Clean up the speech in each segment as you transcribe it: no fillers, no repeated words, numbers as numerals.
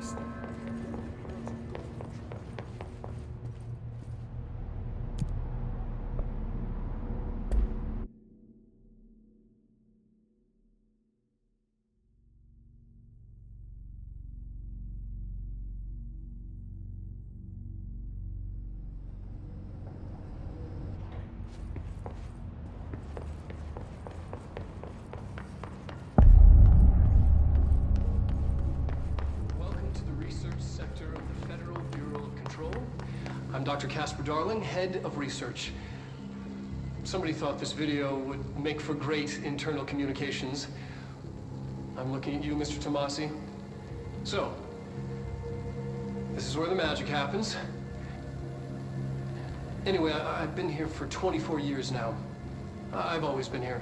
this. I'm Dr. Casper Darling, head of research. Somebody thought this video would make for great internal communications. I'm looking at you, Mr. Tomasi. So, this is where the magic happens. Anyway, I've been here for 24 years now. I've always been here.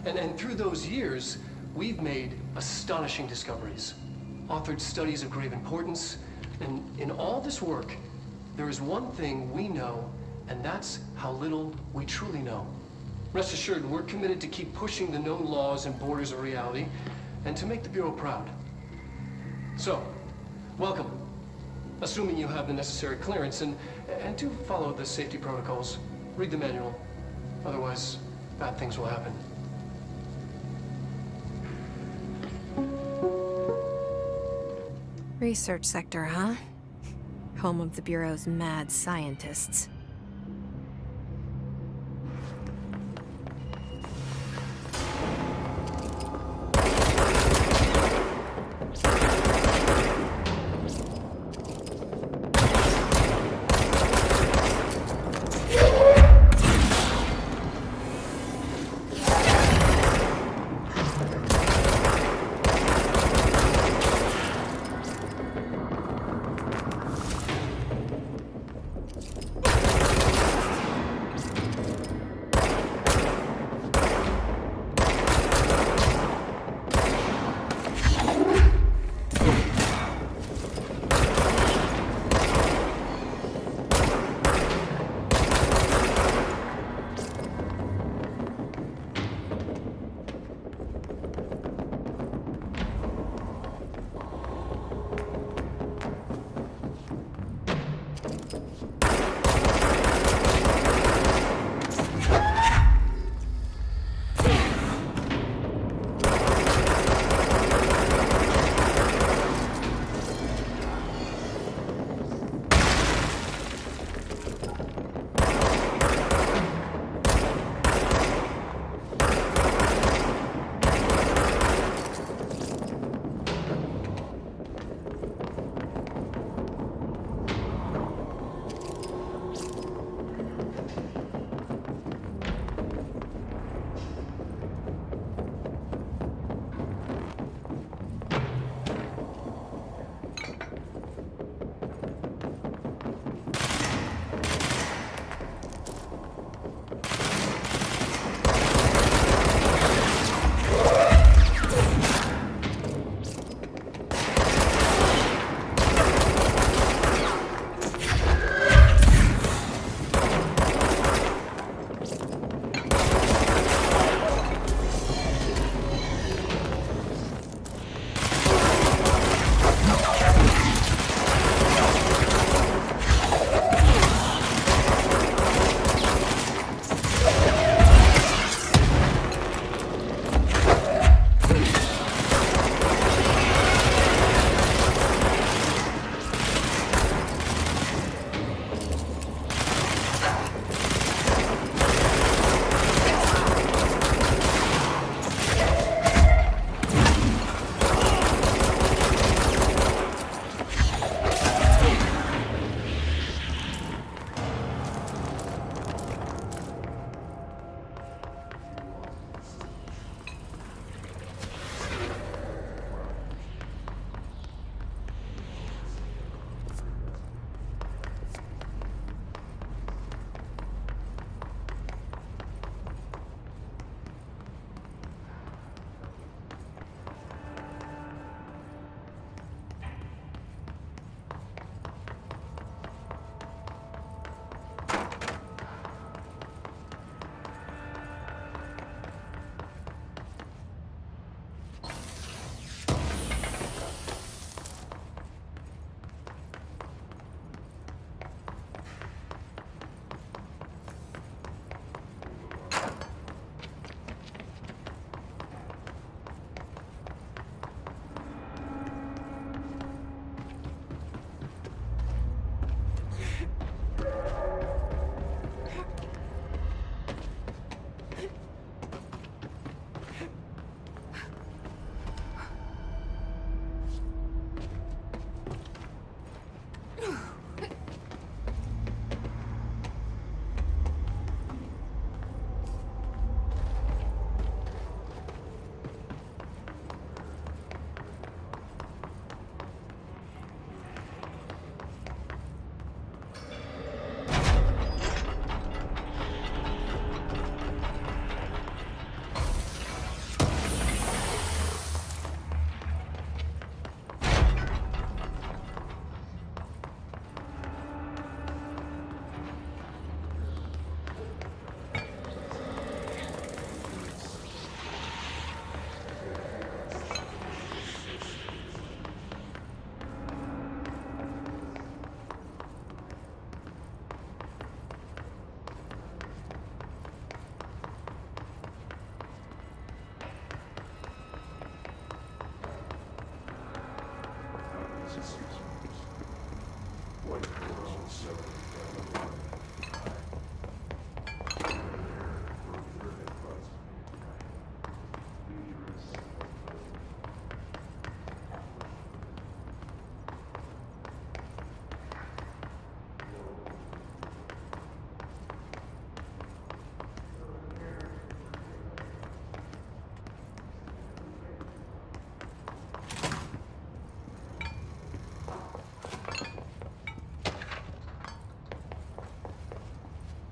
And through those years, we've made astonishing discoveries, authored studies of grave importance, and in all this work, there is one thing we know, and that's how little we truly know. Rest assured, we're committed to keep pushing the known laws and borders of reality, and to make the Bureau proud. So, welcome. Assuming you have the necessary clearance, and do follow the safety protocols. Read the manual. Otherwise, bad things will happen. Research sector, huh? Home of the Bureau's mad scientists.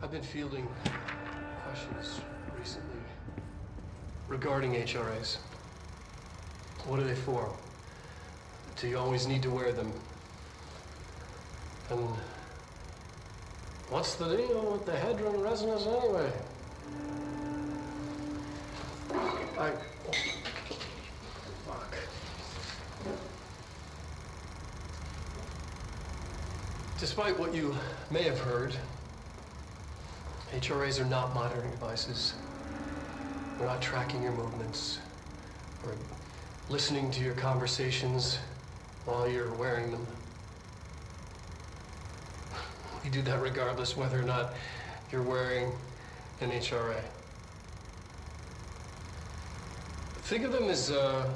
I've been fielding questions recently regarding HRAs. What are they for? Do you always need to wear them? And what's the deal with the hadron resonance anyway? Fuck. Despite what you may have heard, HRAs are not monitoring devices. They're not tracking your movements or listening to your conversations while you're wearing them. We do that regardless whether or not you're wearing an HRA. Think of them as a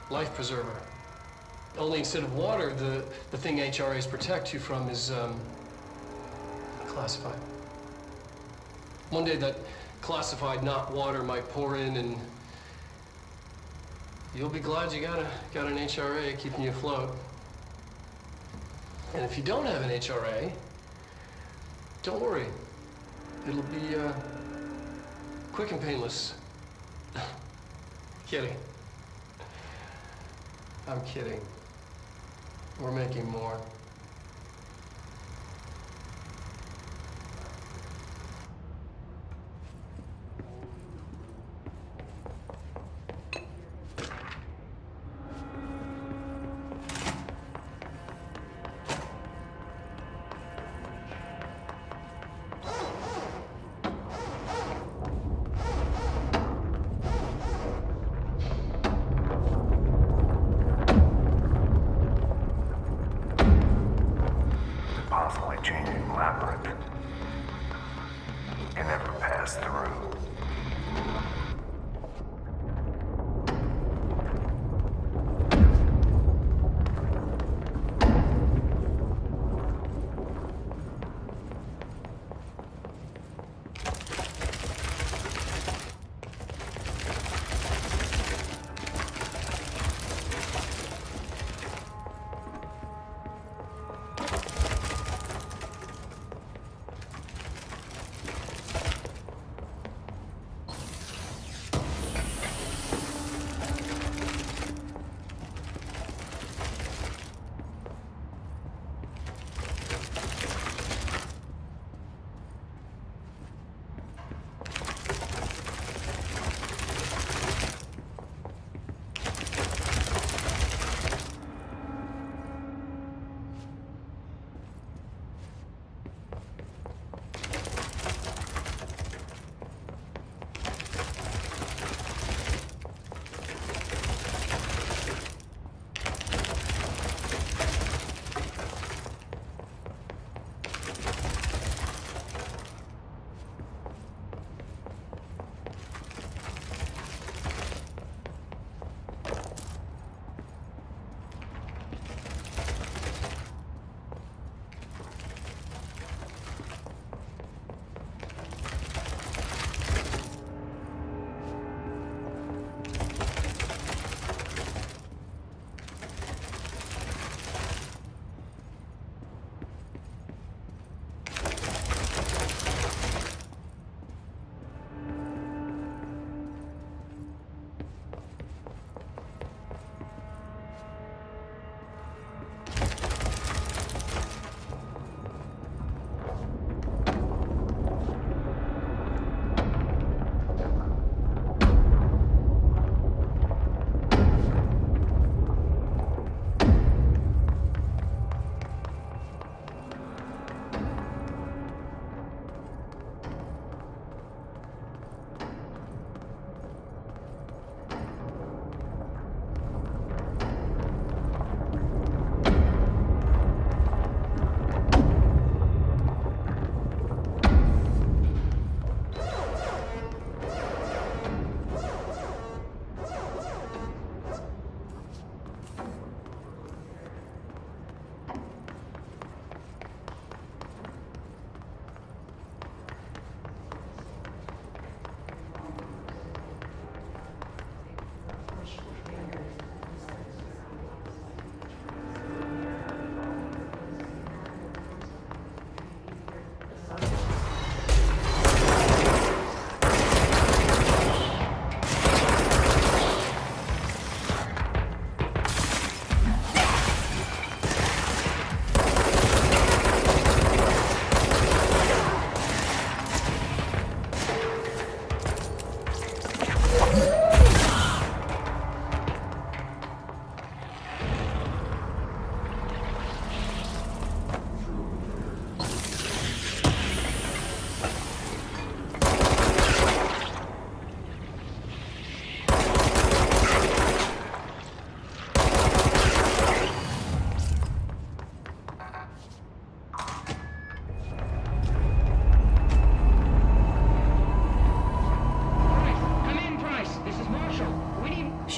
life preserver. Only instead of water, the thing HRAs protect you from is classified. One day that classified, not water, might pour in, and you'll be glad you got an HRA keeping you afloat. And if you don't have an HRA, don't worry. It'll be quick and painless. Kidding. I'm kidding. We're making more.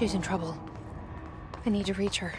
She's in trouble. I need to reach her.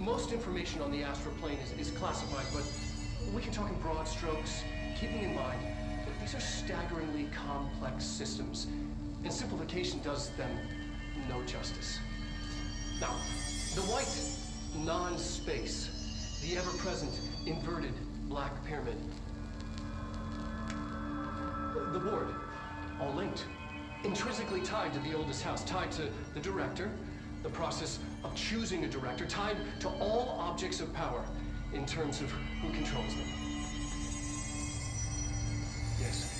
Most information on the astral plane is classified, but we can talk in broad strokes, keeping in mind that these are staggeringly complex systems, and simplification does them no justice. Now, the white non-space, the ever-present inverted black pyramid, the board, all linked, intrinsically tied to the oldest house, tied to the director, the process of choosing a director, tied to all objects of power in terms of who controls them. Yes.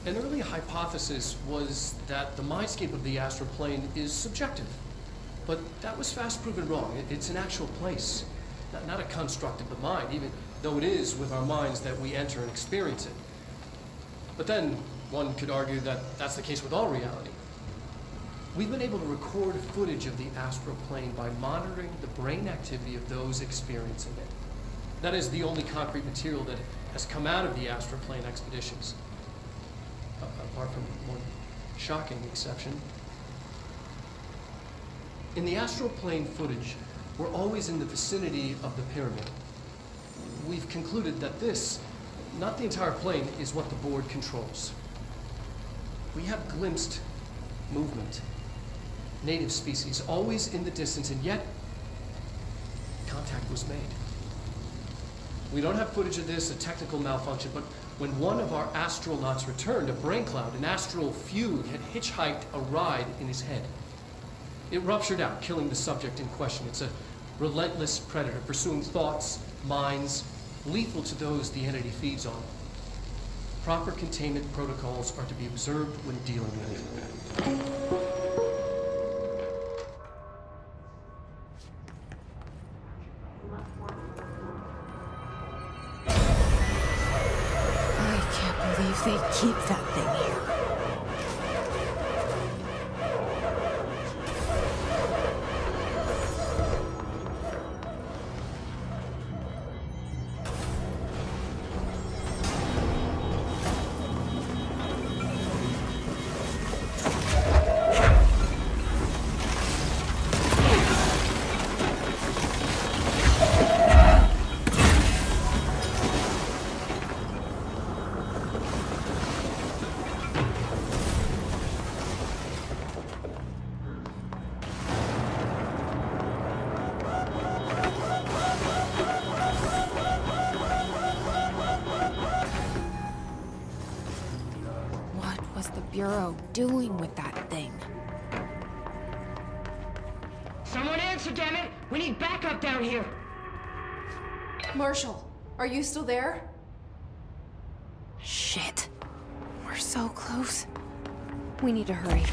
An early hypothesis was that the mindscape of the astral plane is subjective. But that was fast proven wrong. It's an actual place, not a construct of the mind, even though it is with our minds that we enter and experience it. But then one could argue that that's the case with all reality. We've been able to record footage of the astral plane by monitoring the brain activity of those experiencing it. That is the only concrete material that has come out of the astral plane expeditions. Apart from one shocking exception. In the astral plane footage, we're always in the vicinity of the pyramid. We've concluded that this, not the entire plane, is what the board controls. We have glimpsed movement, native species, always in the distance, and yet contact was made. We don't have footage of this, a technical malfunction, but when one of our astronauts returned, a brain cloud, an astral fugue, had hitchhiked a ride in his head. It ruptured out, killing the subject in question. It's a relentless predator, pursuing thoughts, minds, lethal to those the entity feeds on. Proper containment protocols are to be observed when dealing with it. They keep that thing here. was the Bureau doing with that thing? Someone answer, damn it! We need backup down here! Marshall, are you still there? Shit. We're so close. We need to hurry.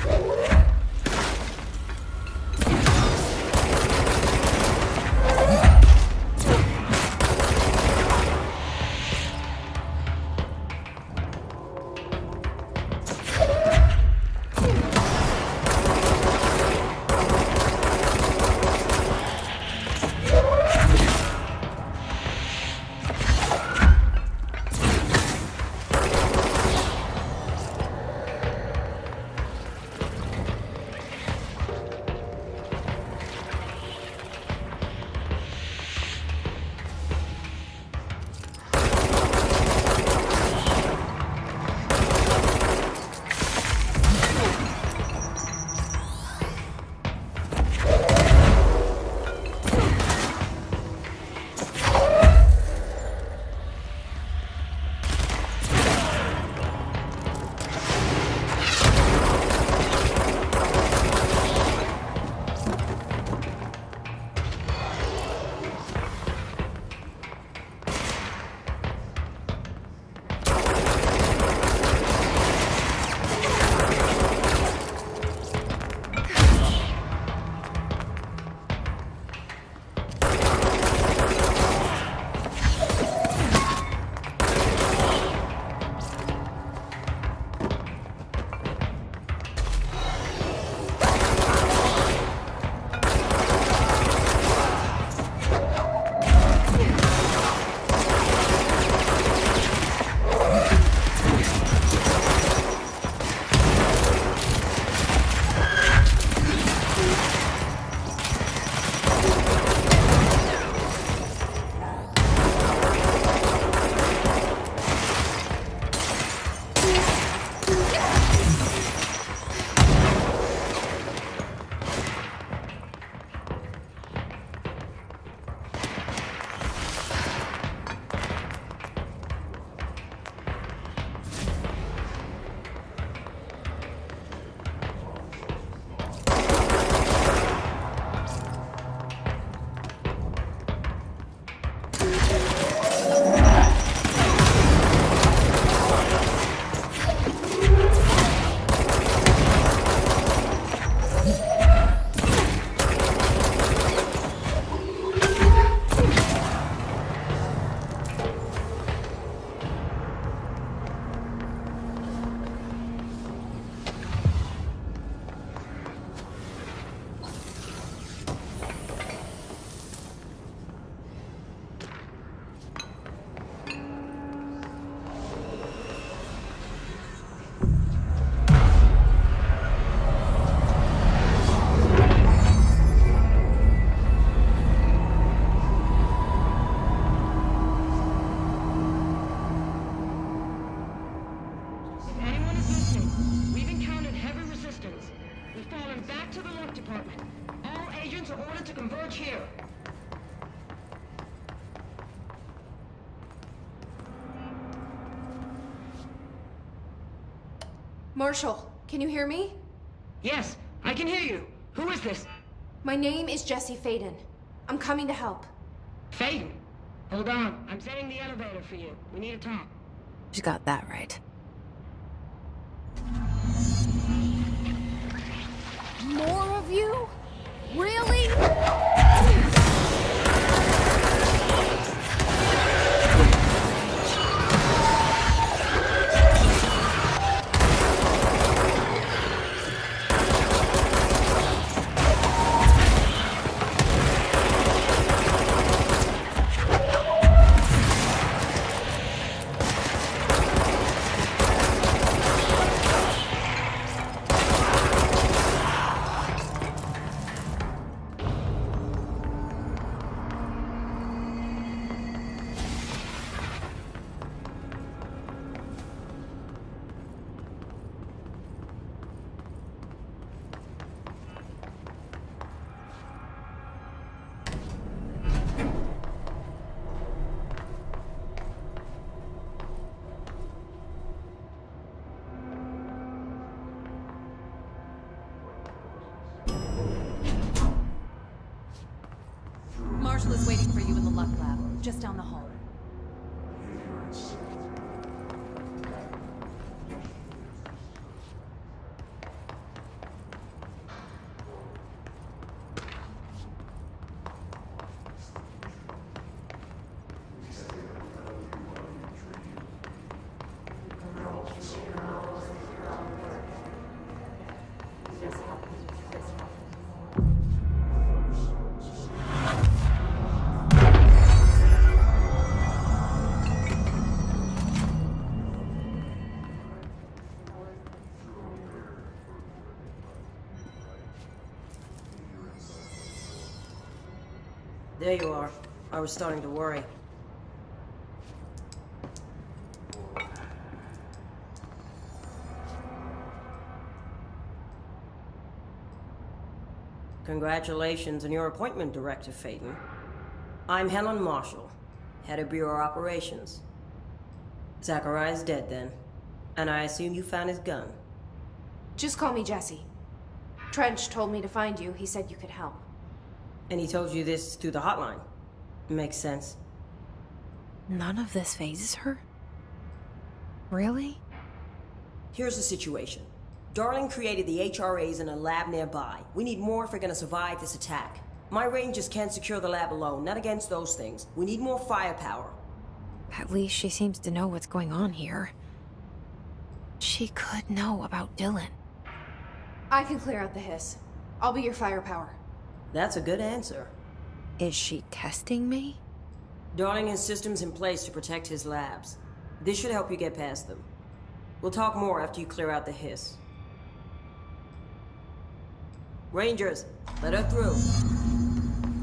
Marshall, can you hear me? Yes, I can hear you. Who is this? My name is Jesse Faden. I'm coming to help. Faden? Hold on. I'm setting the elevator for you. We need to talk. She's got that right. More of you? Really? just down the hall. There you are. I was starting to worry. Congratulations on your appointment, Director Faden. I'm Helen Marshall, head of Bureau Operations. Zachariah's dead then, and I assume you found his gun. Just call me Jesse. Trench told me to find you. He said you could help. And he told you this through the hotline. Makes sense. None of this phases her? Really? Here's the situation. Darling created the HRAs in a lab nearby. We need more if we're gonna survive this attack. My rangers can't secure the lab alone, not against those things. We need more firepower. At least she seems to know what's going on here. She could know about Dylan. I can clear out the hiss. I'll be your firepower. That's a good answer. Is she testing me? Darling has systems in place to protect his labs. This should help you get past them. We'll talk more after you clear out the hiss. Rangers, let her through.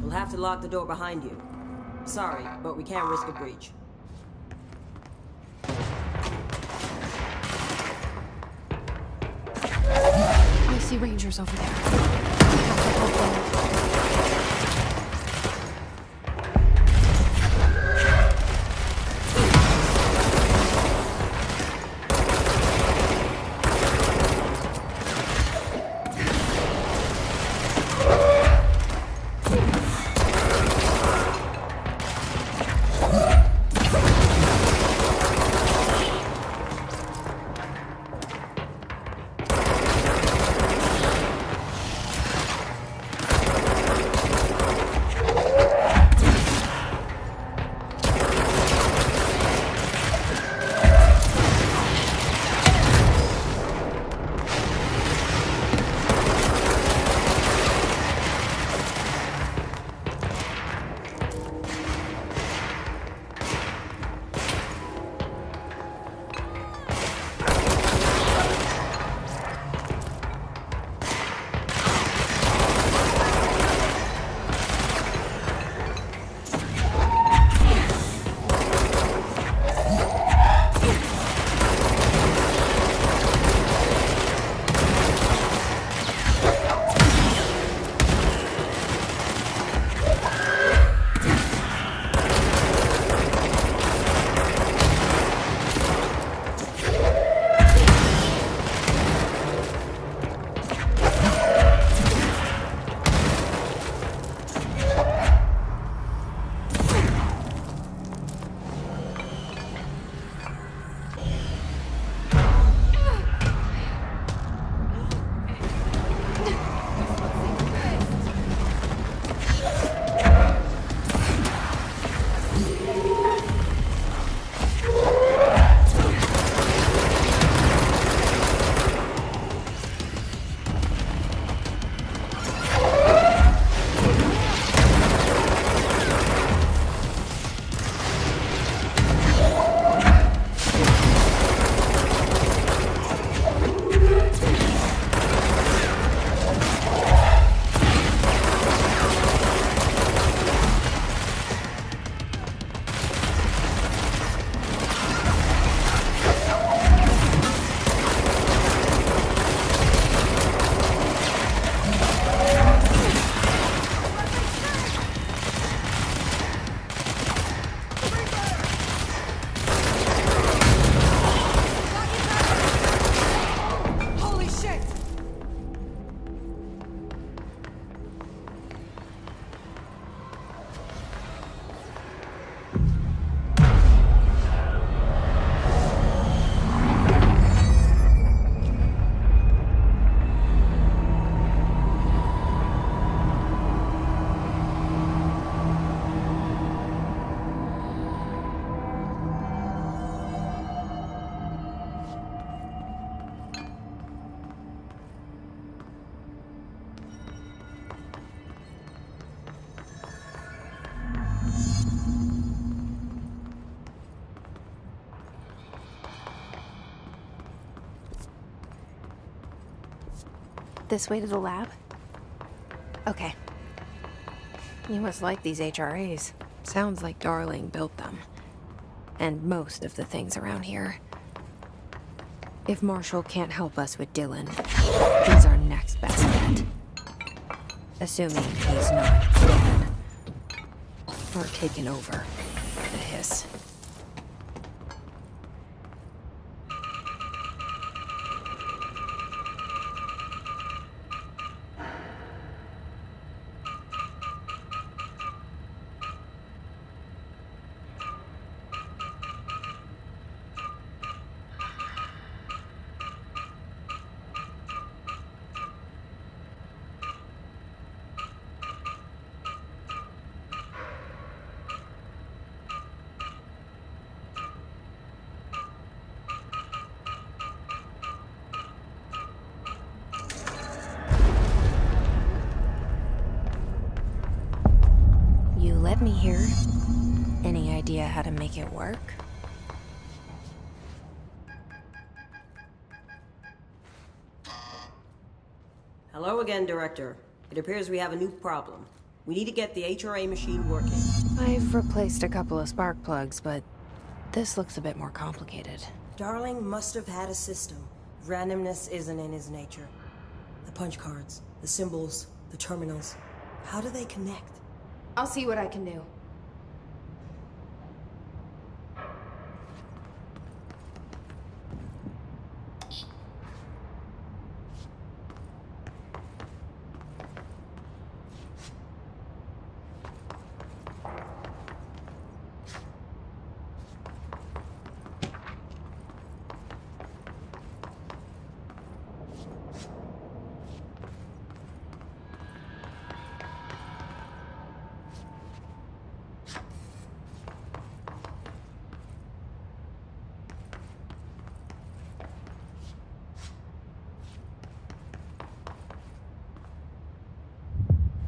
We'll have to lock the door behind you. Sorry, but we can't risk a breach. I see rangers over there. I have to help them. This way to the lab? Okay. You must like these HRAs. Sounds like Darling built them. And most of the things around here. If Marshall can't help us with Dylan, he's our next best bet. Assuming he's not dead. Or taken over the hiss. Let me here. Any idea how to make it work? Hello again, Director. It appears we have a new problem. We need to get the HRA machine working. I've replaced a couple of spark plugs, but this looks a bit more complicated. Darling must have had a system. Randomness isn't in his nature. The punch cards, the symbols, the terminals. How do they connect? I'll see what I can do.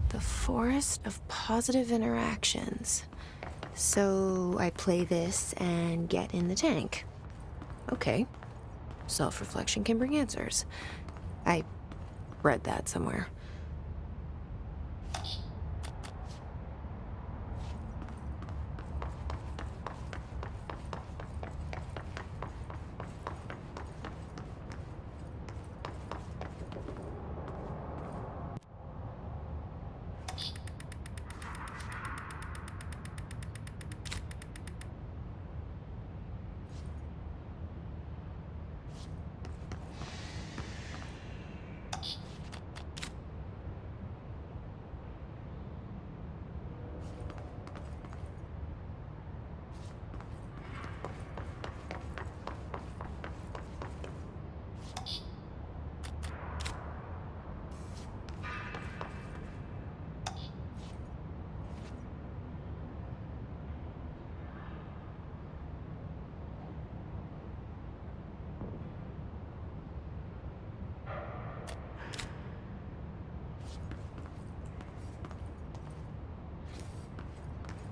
The forest of positive interactions. So I play this and get in the tank. Okay. Self-reflection can bring answers. I read that somewhere.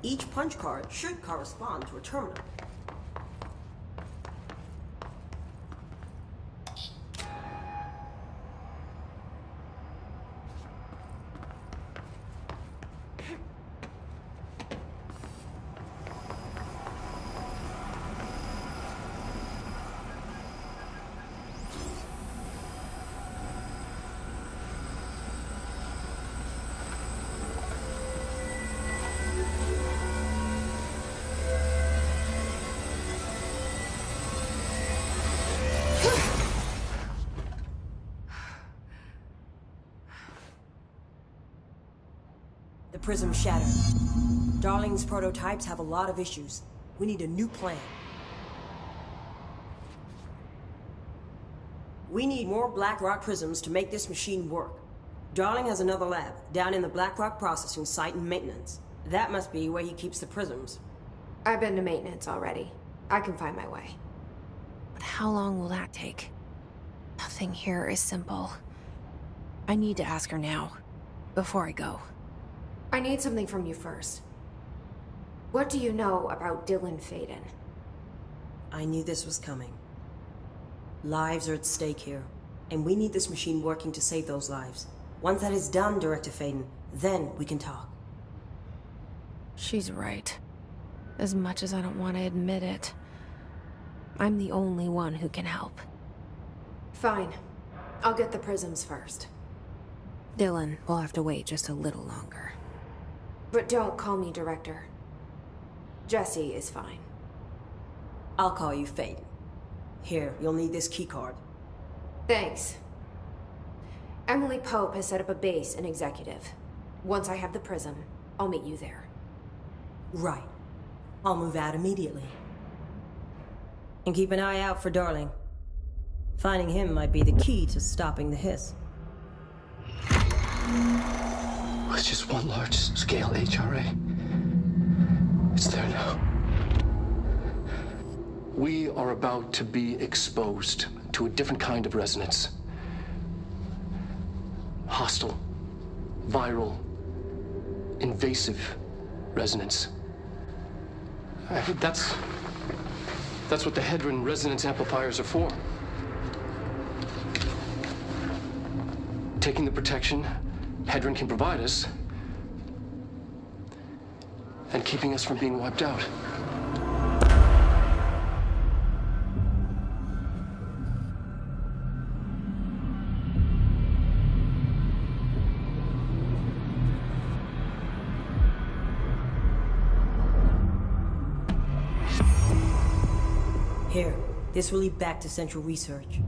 Each punch card should correspond to a terminal. The prism shattered. Darling's prototypes have a lot of issues. We need a new plan. We need more Blackrock prisms to make this machine work. Darling has another lab, down in the Blackrock processing site and maintenance. That must be where he keeps the prisms. I've been to maintenance already. I can find my way. But how long will that take? Nothing here is simple. I need to ask her now, before I go. I need something from you first. What do you know about Dylan Faden? I knew this was coming. Lives are at stake here. and we need this machine working to save those lives. Once that is done, Director Faden, then we can talk. She's right. As much as I don't want to admit it, I'm the only one who can help. Fine. I'll get the prisms first. Dylan will have to wait just a little longer. But don't call me Director. Jesse is fine. I'll call you Faden. Here, you'll need this keycard. Thanks. Emily Pope has set up a base in Executive. Once I have the prism, I'll meet you there. Right. I'll move out immediately. And keep an eye out for Darling. Finding him might be the key to stopping the hiss. It's just one large-scale HRA. It's there now. We are about to be exposed to a different kind of resonance. Hostile, viral, invasive resonance. That's what the Hedron resonance amplifiers are for. Taking the protection Hedron can provide us, and keeping us from being wiped out. Here, this will lead back to Central Research.